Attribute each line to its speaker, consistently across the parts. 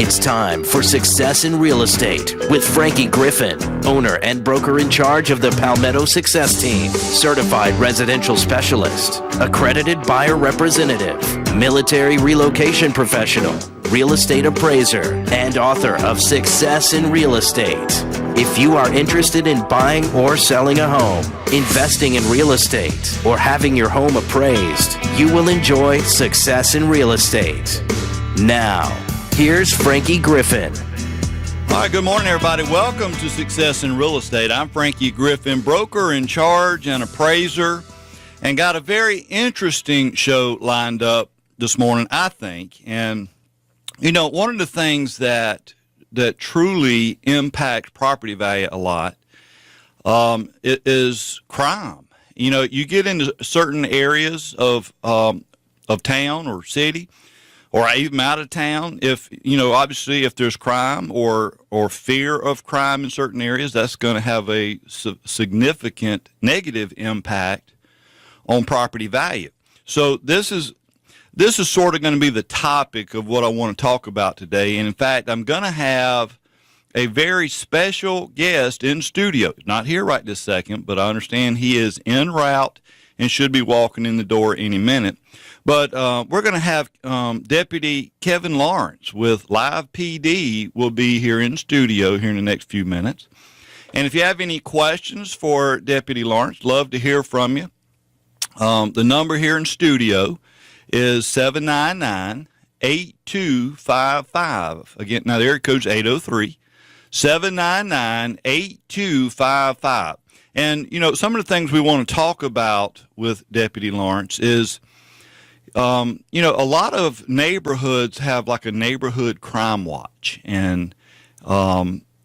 Speaker 1: It's time for Success in Real Estate with Frankie Griffin, owner and broker in charge of the Palmetto Success Team, certified residential specialist, accredited buyer representative, military relocation professional, real estate appraiser, and author of Success in Real Estate. If you are interested in buying or selling a home, investing in real estate, or having your home appraised, you will enjoy Success in Real Estate. Now, here's Frankie Griffin.
Speaker 2: All right, good morning, everybody. Welcome to Success in Real Estate. I'm Frankie Griffin, broker in charge and appraiser, and got a very interesting show lined up this morning, I think. And, you know, one of the things that truly impact property value a lot it is crime. You know, you get into certain areas of town or city, or even out of town, if, you know, obviously if there's crime or fear of crime in certain areas, that's going to have a significant negative impact on property value. So this is sort of going to be the topic of what I want to talk about today. And in fact, I'm going to have a very special guest in studio. Not here right this second, but I understand he is en route and should be walking in the door any minute. But we're going to have Deputy Kevin Lawence with Live PD will be here in studio here in the next few minutes. And if you have any questions for Deputy Lawence, love to hear from you. The number here in studio is 799-8255. Again, now the area code's 803-799-8255. And, you know, some of the things we want to talk about with Deputy Lawence is, you know, a lot of neighborhoods have like a neighborhood crime watch, and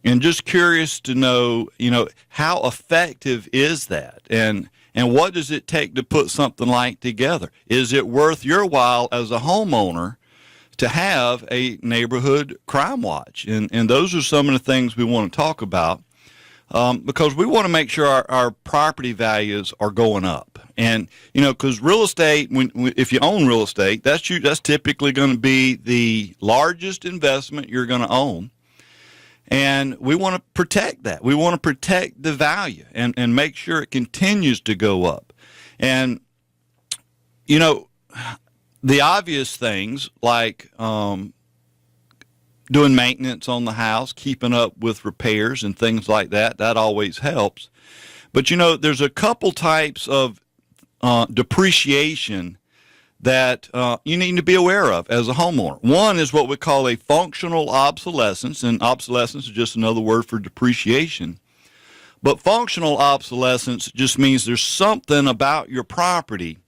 Speaker 2: just curious to know, you know, how effective is that, and what does it take to put something like together? Is it worth your while as a homeowner to have a neighborhood crime watch? And those are some of the things we want to talk about. Because we want to make sure our property values are going up. And, you know, because real estate, if you own real estate, that's typically going to be the largest investment you're going to own. And we want to protect that. We want to protect the value and make sure it continues to go up. And, you know, the obvious things like doing maintenance on the house, keeping up with repairs and things like that, that always helps. But, you know, there's a couple types of depreciation that you need to be aware of as a homeowner. One is what we call a functional obsolescence, and obsolescence is just another word for depreciation. But functional obsolescence just means there's something about your property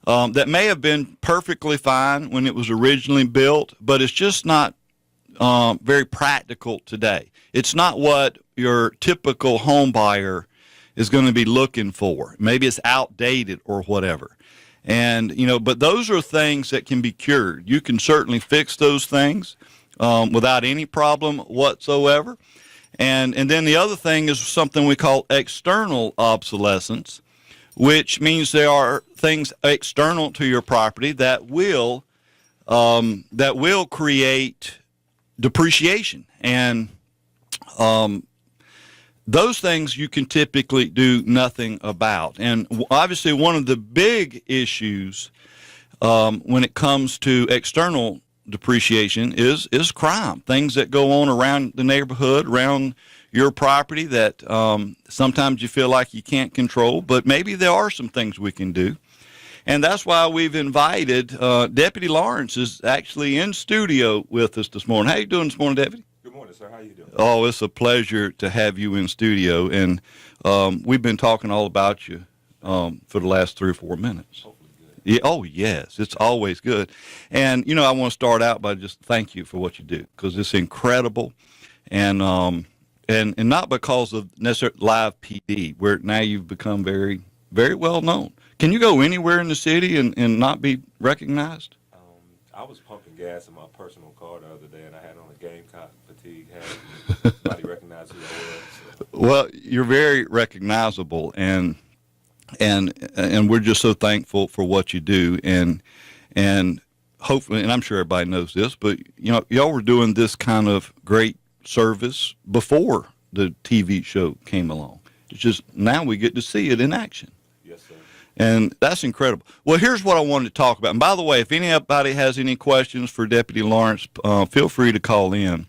Speaker 2: that may have been perfectly fine when it was originally built, but it's just not very practical today. It's not what your typical home buyer is going to be looking for. Maybe it's outdated or whatever. And, you know, but those are things that can be cured. You can certainly fix those things without any problem whatsoever. And then the other thing is something we call external obsolescence, which means there are things external to your property that will create depreciation, and those things you can typically do nothing about. And obviously one of the big issues when it comes to external depreciation is crime, things that go on around the neighborhood, around your property that sometimes you feel like you can't control, but maybe there are some things we can do. And that's why we've invited Deputy Lawence is actually in studio with us this morning. How you doing this morning, Deputy?
Speaker 3: Good morning, sir. How you doing?
Speaker 2: Oh, it's a pleasure to have you in studio. And we've been talking all about you for the last 3 or 4 minutes.
Speaker 3: Hopefully good.
Speaker 2: Yeah, oh, yes. It's always good. And, you know, I want to start out by just thank you for what you do, because it's incredible. And not because of necessarily Live PD, where now you've become very, very well known. Can you go anywhere in the city and not be recognized?
Speaker 3: I was pumping gas in my personal car the other day, and I had on a Gamecock fatigue hat. Nobody recognized who I was. So.
Speaker 2: Well, you're very recognizable, and we're just so thankful for what you do. And hopefully, and I'm sure everybody knows this, but y'all were doing this kind of great service before the TV show came along. It's just now we get to see it in action.
Speaker 3: Yes, sir.
Speaker 2: And that's incredible. Well, here's what I wanted to talk about. And by the way, if anybody has any questions for Deputy Lawrence, feel free to call in.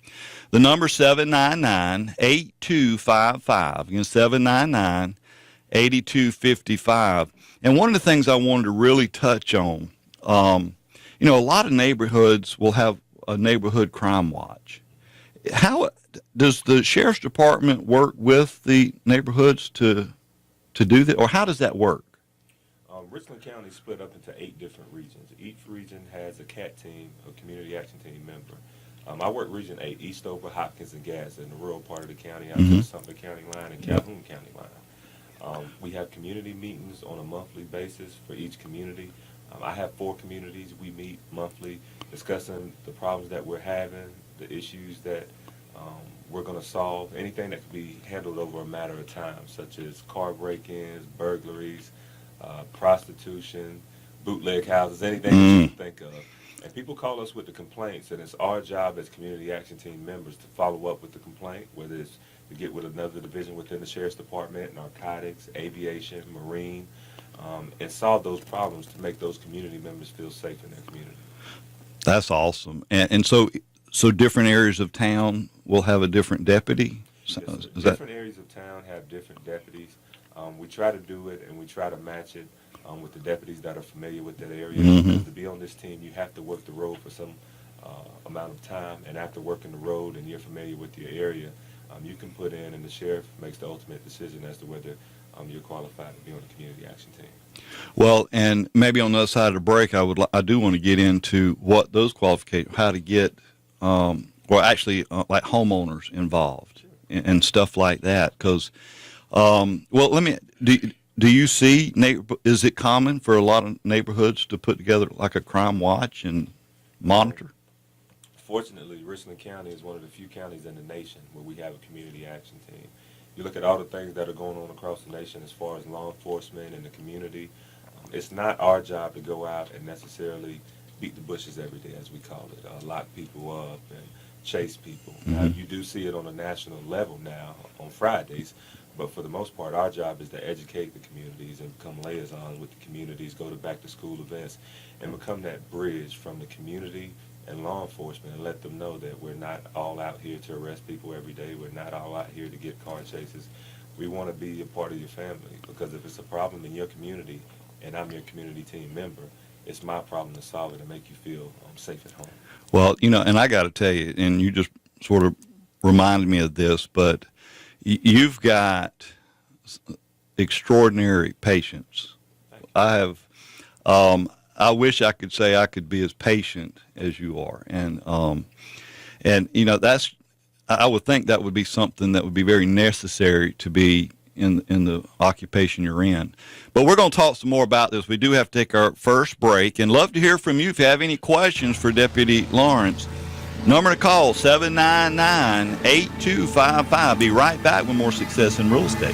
Speaker 2: The number 799-8255. Again, 799-8255. And one of the things I wanted to really touch on, a lot of neighborhoods will have a neighborhood crime watch. How does the sheriff's department work with the neighborhoods to do that, or how does that work?
Speaker 3: Richland County is split up into 8 different regions. Each region has a CAT team, a community action team member. I work Region 8, Eastover, Hopkins, and Gadsden, in the rural part of the county, out to the Sumter County line and Calhoun County line. We have community meetings on a monthly basis for each community. I have 4 communities. We meet monthly discussing the problems that we're having, the issues that we're going to solve, anything that can be handled over a matter of time, such as car break-ins, burglaries, prostitution, bootleg houses, anything that you can think of. And people call us with the complaints, and it's our job as community action team members to follow up with the complaint, whether it's to get with another division within the sheriff's department, narcotics, aviation, marine, and solve those problems to make those community members feel safe in their community.
Speaker 2: That's awesome. And so different areas of town will have a different deputy?
Speaker 3: Yes, different areas of town have different deputies. We try to do it, and we try to match it with the deputies that are familiar with that area. Because to be on this team, you have to work the road for some amount of time, and after working the road and you're familiar with your area, you can put in, and the sheriff makes the ultimate decision as to whether you're qualified to be on the community action team.
Speaker 2: Well, and maybe on the other side of the break, I do want to get into what those qualifications, how to get, like homeowners involved and stuff like that. Because, do you see, is it common for a lot of neighborhoods to put together like a crime watch and monitor?
Speaker 3: Fortunately, Richland County is one of the few counties in the nation where we have a community action team. You look at all the things that are going on across the nation as far as law enforcement and the community. It's not our job to go out and necessarily beat the bushes every day, as we call it, lock people up and chase people. Now, you do see it on a national level now on Fridays, but for the most part, our job is to educate the communities and become liaisons with the communities, go to back-to-school events, and become that bridge from the community and law enforcement and let them know that we're not all out here to arrest people every day. We're not all out here to get car chases. We want to be a part of your family, because if it's a problem in your community and I'm your community team member, it's my problem to solve it and make you feel safe at home. Well,
Speaker 2: and I got to tell you, and you just sort of reminded me of this, but you've got extraordinary patience. I have. I wish I could say I could be as patient as you are, and that's. I would think that would be something that would be very necessary to be in the occupation you're in. But we're going to talk some more about this. We do have to take our first break, and love to hear from you if you have any questions for Deputy Lawrence. Number to call, 799-8255. Be right back with more Success in Real Estate.